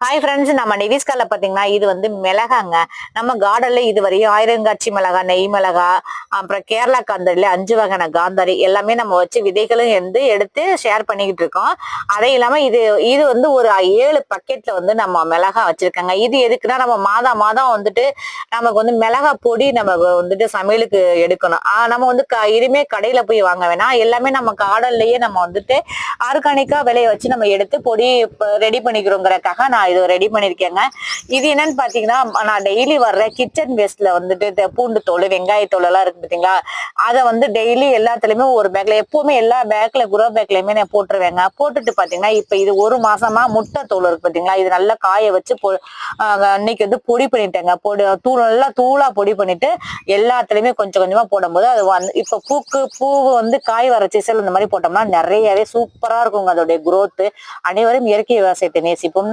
Hi friends, நம்ம நிவிஸ்கால பாத்தீங்கன்னா இது வந்து மிளகாங்க. நம்ம கார்டன்ல இது வரையும் ஆயிரங்காட்சி மிளகா, நெய் மிளகா, அப்புறம் கேரளா காந்தாரில 5 வகையான காந்தாரி எல்லாமே நம்ம வச்சு விதைகளும் எடுத்து ஷேர் பண்ணிக்கிட்டு இருக்கோம். அதே இல்லாம இது இது வந்து ஒரு 7 பக்கெட்ல வந்து நம்ம மிளகா வச்சிருக்கோங்க. இது எதுக்குன்னா நம்ம மாதம் மாதம் நமக்கு மிளகா பொடி நம்ம சமையலுக்கு எடுக்கணும். நம்ம இதுமே கடையில போய் வாங்க வேணாம். எல்லாமே நம்ம கார்டன்லயே நம்ம ஆர்கானிக்கா விளைய வச்சு நம்ம எடுத்து பொடி ரெடி பண்ணிக்கிறோங்கிறதுக்காக நான் இது ரெடி பண்ணிருக்கேங்க. இது என்னன்னு பாத்தீங்கன்னா, நான் டெய்லி வர்ற கிச்சன் வேஸ்ட்ல பூண்டு தோல், வெங்காய தோல் எல்லாம் இருக்கு பாத்தீங்களா, அதை டெய்லி எல்லாத்துலயுமே ஒரு பேக்ல, எப்பவுமே எல்லா பேக்ல குரோ பேக்லயுமே நான் போட்டுருவேங்க. போட்டுட்டு பாத்தீங்கன்னா இப்ப இது ஒரு மாசமா முட்டை தோல் இருக்கு பாத்தீங்களா, இது நல்லா காய வச்சு இன்னைக்கு பொடி பண்ணிட்டேங்க. நல்லா தூளா பொடி பண்ணிட்டு எல்லாத்துலயுமே கொஞ்சம் கொஞ்சமா போடும்போது அது இப்ப பூ காய் வர சீசல் இந்த மாதிரி போட்டோம்னா நிறையவே சூப்பரா இருக்குங்க அதோடைய குரோத். அனைவரும் இயற்கை விவசாயத்தை நேசிப்போம்.